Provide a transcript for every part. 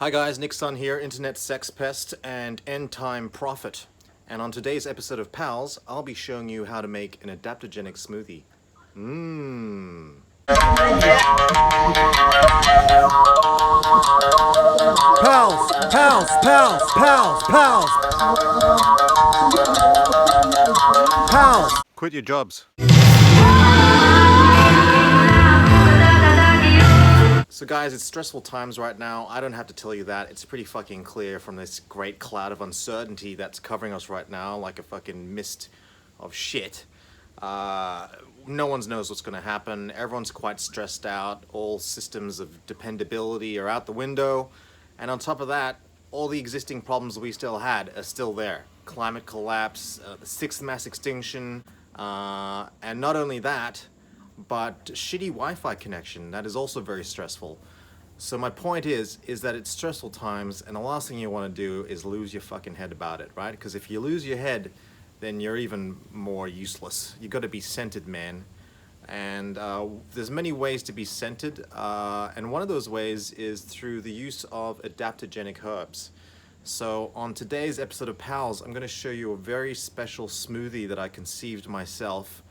Hi guys, Nick's son here, internet sex pest and end time prophet. And on today's episode of PALSS, I'll be showing you how to make an adaptogenic smoothie. PALSS, PALSS, PALSS, PALSS, PALSS, PALSS. Quit your jobs. So guys, it's stressful times right now. I don't have to tell you that. It's pretty fucking clear from this great cloud of uncertainty that's covering us right now like a fucking mist of shit. No one knows what's going to happen. Everyone's quite stressed out. All systems of dependability are out the window. And on top of that, all the existing problems we still had are still there. Climate collapse, the sixth mass extinction, and not only that, but shitty Wi-Fi connection. That is also very stressful. So my point is that it's stressful times, and the last thing you want to do is lose your fucking head about it, right? Because if you lose your head, then you're even more useless. You got to be centered, man. And there's many ways to be centered, and one of those ways is through the use of adaptogenic herbs. So on today's episode of PALSS, I'm going to show you a very special smoothie that I conceived myself,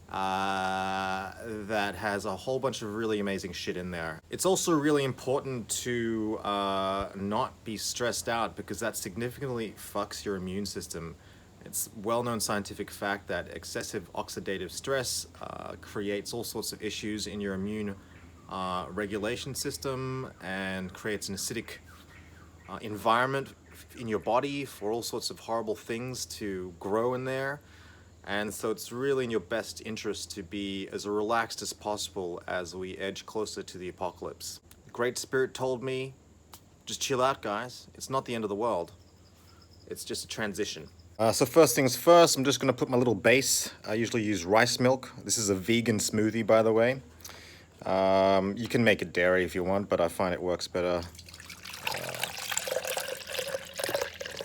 that has a whole bunch of really amazing shit in there. It's also really important to not be stressed out, because that significantly fucks your immune system. It's well-known scientific fact that excessive oxidative stress creates all sorts of issues in your immune regulation system and creates an acidic environment in your body for all sorts of horrible things to grow in there. And so it's really in your best interest to be as relaxed as possible as we edge closer to the apocalypse. The Great Spirit told me, just chill out, guys. It's not the end of the world. It's just a transition. So first things first, I'm just going to put my little base. I usually use rice milk. This is a vegan smoothie, by the way. You can make it dairy if you want, but I find it works better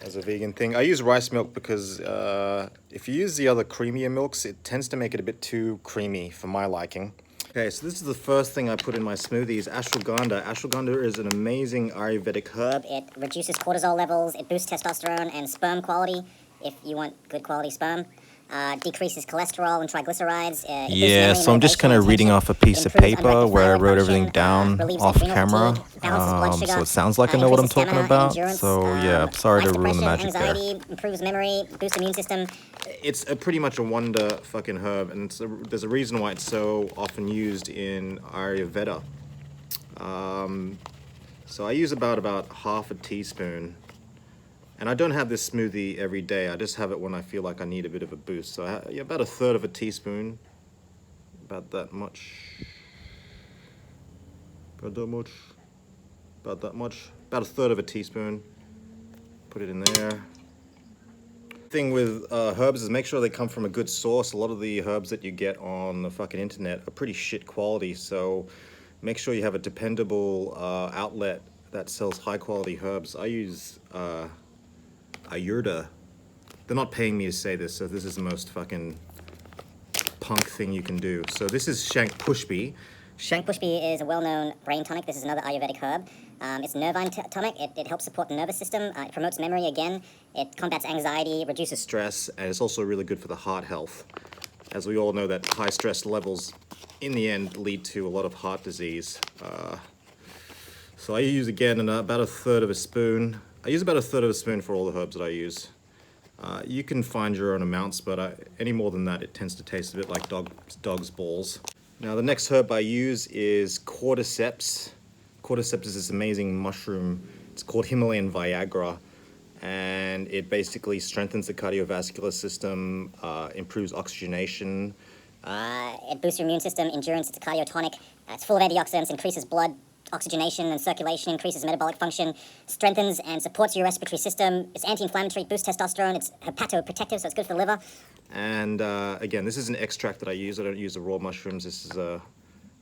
as a vegan thing. I use rice milk because if you use the other creamier milks, it tends to make it a bit too creamy for my liking. Okay, so this is the first thing I put in my smoothies, ashwagandha. Ashwagandha is an amazing Ayurvedic herb. It reduces cortisol levels, it boosts testosterone and sperm quality, if you want good quality sperm. Decreases cholesterol and triglycerides. Yeah, so I'm just kind of reading off a piece of paper where I wrote everything down off camera. So it sounds like I know what I'm talking about. So yeah, sorry to ruin the magic there. Improves memory, boosts immune system. It's pretty much a wonder fucking herb, and there's a reason why it's so often used in Ayurveda. So I use about half a teaspoon. And I don't have this smoothie every day. I just have it when I feel like I need a bit of a boost. So about a third of a teaspoon. About that much. About a third of a teaspoon. Put it in there. Thing with herbs is make sure they come from a good source. A lot of the herbs that you get on the fucking internet are pretty shit quality. So make sure you have a dependable outlet that sells high quality herbs. I use Ayurveda. They're not paying me to say this, so this is the most fucking punk thing you can do. So this is Shankpushpi. Shankpushpi is a well-known brain tonic. This is another Ayurvedic herb. It's a nervine tonic. It helps support the nervous system. It promotes memory again. It combats anxiety, reduces stress, and it's also really good for the heart health. As we all know, that high stress levels in the end lead to a lot of heart disease. So I use again about a third of a spoon. I use about a third of a spoon for all the herbs that I use. You can find your own amounts, but any more than that, it tends to taste a bit like dog's balls. Now, the next herb I use is Cordyceps. Cordyceps is this amazing mushroom. It's called Himalayan Viagra, and it basically strengthens the cardiovascular system, improves oxygenation. It boosts your immune system, endurance. It's a cardiotonic. It's full of antioxidants, increases blood oxygenation and circulation, increases metabolic function, strengthens and supports your respiratory system. It's anti-inflammatory, boosts testosterone. It's hepatoprotective, so it's good for the liver. And again, this is an extract that I use. I don't use the raw mushrooms. This is a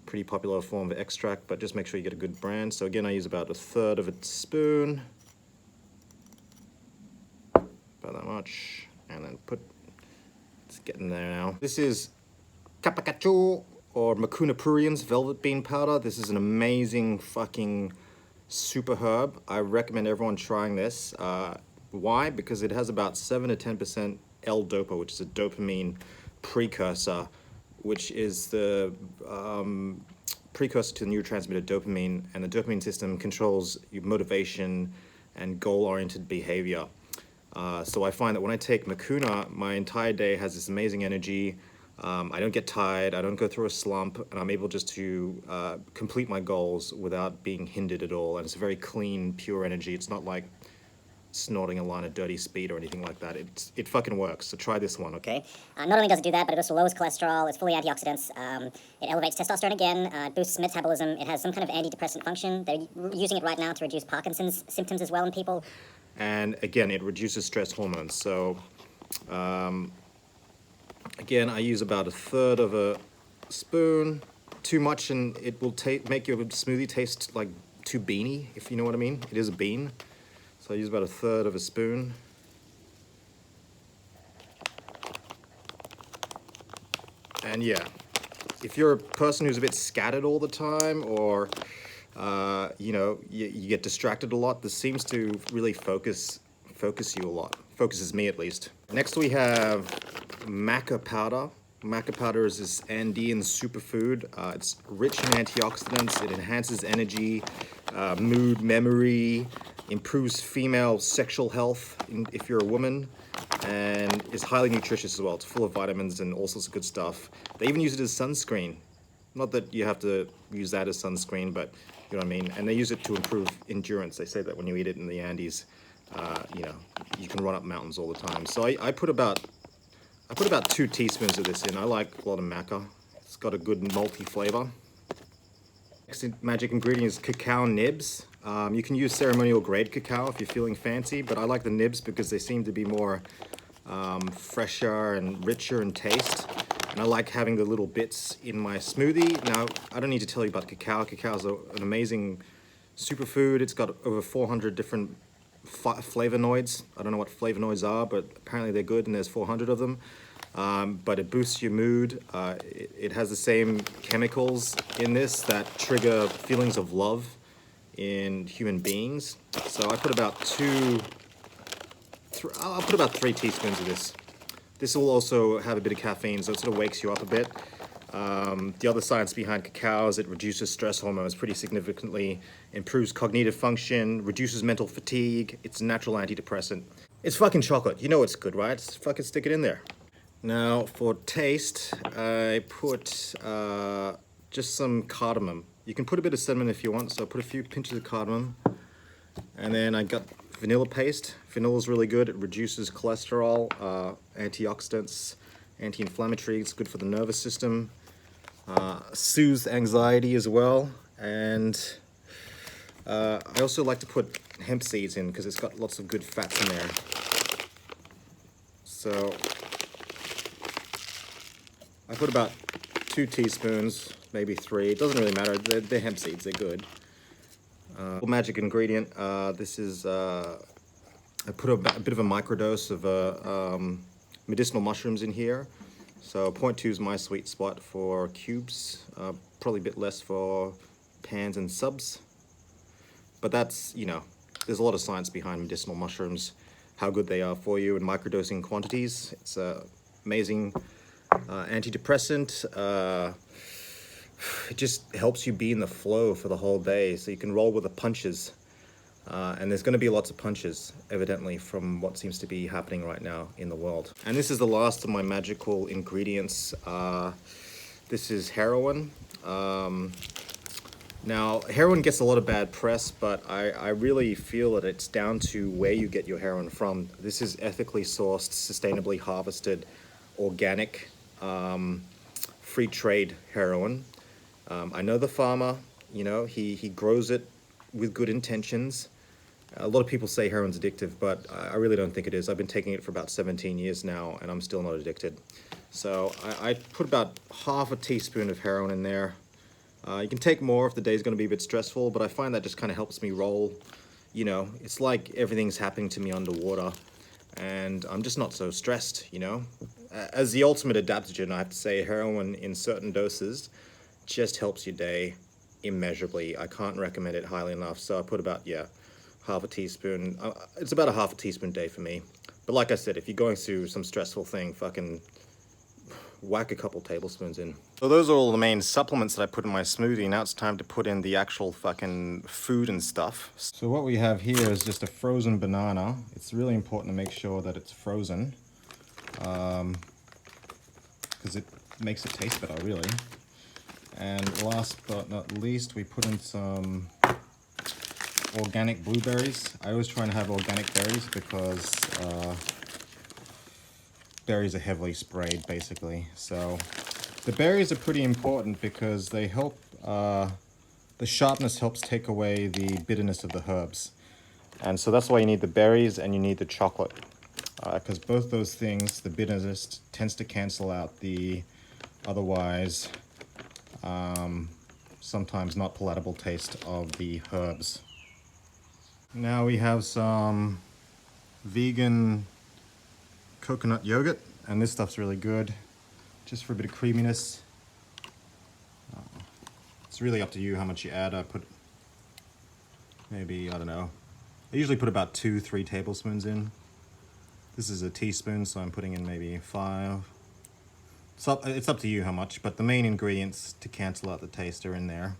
pretty popular form of extract, but just make sure you get a good brand. So again, I use about a third of a spoon. About that much. And then it's getting there now. This is Kapikkachu or Mucuna Pruriens velvet bean powder. This is an amazing fucking super herb. I recommend everyone trying this. Why? Because it has about 7 to 10% L-dopa, which is a dopamine precursor, which is the precursor to the neurotransmitter dopamine, and the dopamine system controls your motivation and goal-oriented behavior. So I find that when I take Mucuna, my entire day has this amazing energy. I don't get tired, I don't go through a slump, and I'm able just to complete my goals without being hindered at all. And it's a very clean, pure energy. It's not like snorting a line of dirty speed or anything like that. It fucking works. So try this one, okay? Not only does it do that, but it also lowers cholesterol, it's fully antioxidants, it elevates testosterone again, it boosts metabolism, it has some kind of antidepressant function. They're using it right now to reduce Parkinson's symptoms as well in people. And again, it reduces stress hormones. So again, I use about 1/3 of a spoon. Too much and it will make your smoothie taste like too beany, if you know what I mean. It is a bean. So I use about 1/3 of a spoon. And yeah, if you're a person who's a bit scattered all the time, or you know, you get distracted a lot, this seems to really focus you a lot. Focuses me at least. Next we have Maca powder. Maca powder is this Andean superfood. It's rich in antioxidants. It enhances energy, mood, memory, improves female sexual health if you're a woman, and is highly nutritious as well. It's full of vitamins and all sorts of good stuff. They even use it as sunscreen. Not that you have to use that as sunscreen, but you know what I mean. And they use it to improve endurance. They say that when you eat it in the Andes, you know, you can run up mountains all the time. So I put about 2 teaspoons of this in. I like a lot of maca. It's got a good malty flavor. Next magic ingredient is cacao nibs. You can use ceremonial grade cacao if you're feeling fancy, but I like the nibs because they seem to be more fresher and richer in taste. And I like having the little bits in my smoothie. Now, I don't need to tell you about cacao. Cacao is an amazing superfood. It's got over 400 different flavonoids. I don't know what flavonoids are, but apparently they're good, and there's 400 of them. But it boosts your mood. It has the same chemicals in this that trigger feelings of love in human beings. So I put about I'll put about 3 teaspoons of this. This will also have a bit of caffeine, so it sort of wakes you up a bit. The other science behind cacao is it reduces stress hormones pretty significantly, improves cognitive function, reduces mental fatigue. It's a natural antidepressant. It's fucking chocolate. You know it's good, right? Just fucking stick it in there. Now, for taste, I put just some cardamom. You can put a bit of cinnamon if you want, so I put a few pinches of cardamom. And then I got vanilla paste. Vanilla is really good. It reduces cholesterol, antioxidants, anti-inflammatory. It's good for the nervous system. Soothes anxiety as well. And I also like to put hemp seeds in because it's got lots of good fats in there. So I put about 2 teaspoons, maybe 3. It doesn't really matter. They're hemp seeds. They're good. Magic ingredient. This is I put a bit of a microdose of medicinal mushrooms in here. So 0.2 is my sweet spot for cubes. Probably a bit less for pans and subs. But that's, you know, there's a lot of science behind medicinal mushrooms, how good they are for you in microdosing quantities. It's amazing antidepressant. It just helps you be in the flow for the whole day, so you can roll with the punches. And there's going to be lots of punches, evidently, from what seems to be happening right now in the world. And this is the last of my magical ingredients. This is heroin. Now, heroin gets a lot of bad press, but I really feel that it's down to where you get your heroin from. This is ethically sourced, sustainably harvested, organic, free trade heroin. I know the farmer, you know, he grows it with good intentions. A lot of people say heroin's addictive, but I really don't think it is. I've been taking it for about 17 years now, and I'm still not addicted. So I put about half a teaspoon of heroin in there. You can take more if the day's going to be a bit stressful, but I find that just kind of helps me roll. You know, it's like everything's happening to me underwater, and I'm just not so stressed, you know. As the ultimate adaptogen, I have to say heroin in certain doses just helps your day immeasurably. I can't recommend it highly enough. So I put about, yeah, half a teaspoon. It's about a half a teaspoon a day for me. But like I said, if you're going through some stressful thing, fucking whack a couple tablespoons in. So those are all the main supplements that I put in my smoothie. Now it's time to put in the actual fucking food and stuff. So what we have here is just a frozen banana. It's really important to make sure that it's frozen, because it makes it taste better, really. And last but not least, we put in some organic blueberries. I always try and have organic berries because berries are heavily sprayed, basically. So the berries are pretty important because they help, the sharpness helps take away the bitterness of the herbs. And so that's why you need the berries and you need the chocolate, because both those things, the bitterness tends to cancel out the otherwise sometimes not palatable taste of the herbs. Now we have some vegan coconut yogurt, and this stuff's really good, just for a bit of creaminess. It's really up to you how much you add. I put maybe, I don't know, I usually put about 2-3 tablespoons in. This is a teaspoon, so I'm putting in maybe 5. So it's up to you how much, but the main ingredients to cancel out the taste are in there.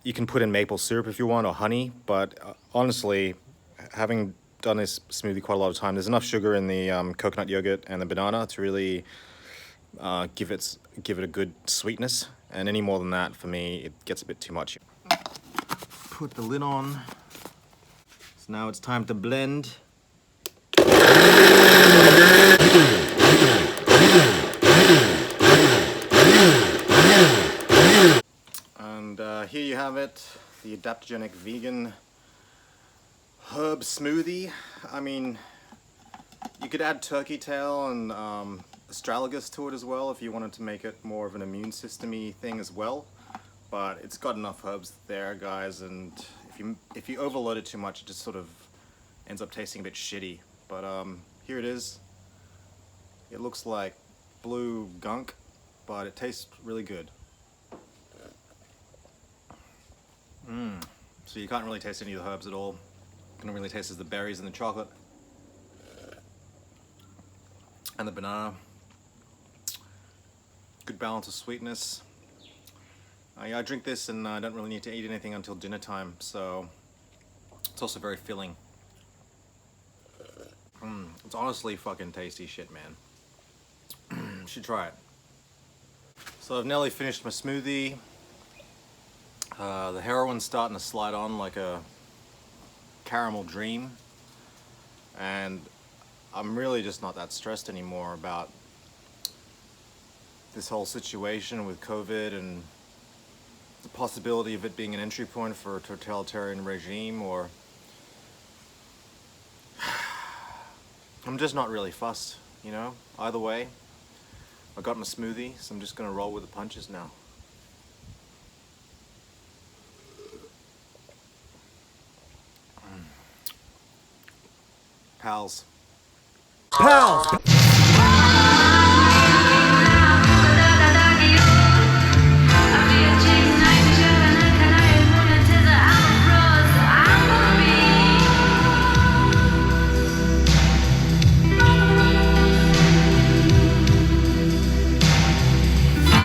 You can put in maple syrup if you want, or honey, but honestly, having done this smoothie quite a lot of time, there's enough sugar in the coconut yogurt and the banana to really give it a good sweetness, and any more than that, for me, it gets a bit too much. Put the lid on. So now it's time to blend. And here you have it, the adaptogenic vegan herb smoothie. I mean, you could add turkey tail and astragalus to it as well if you wanted to make it more of an immune system-y thing as well. But it's got enough herbs there, guys, and if you overload it too much, it just sort of ends up tasting a bit shitty. But here it is. It looks like blue gunk, but it tastes really good. So you can't really taste any of the herbs at all. You can really taste is the berries and the chocolate and the banana. Good balance of sweetness. Yeah, I drink this and I don't really need to eat anything until dinner time, so it's also very filling. It's honestly fucking tasty shit, man. You should try it. So I've nearly finished my smoothie. The heroin's starting to slide on like a caramel dream, and I'm really just not that stressed anymore about this whole situation with COVID and the possibility of it being an entry point for a totalitarian regime, or I'm just not really fussed, you know? Either way, I got my smoothie, so I'm just gonna roll with the punches now. PALSS. PALSS!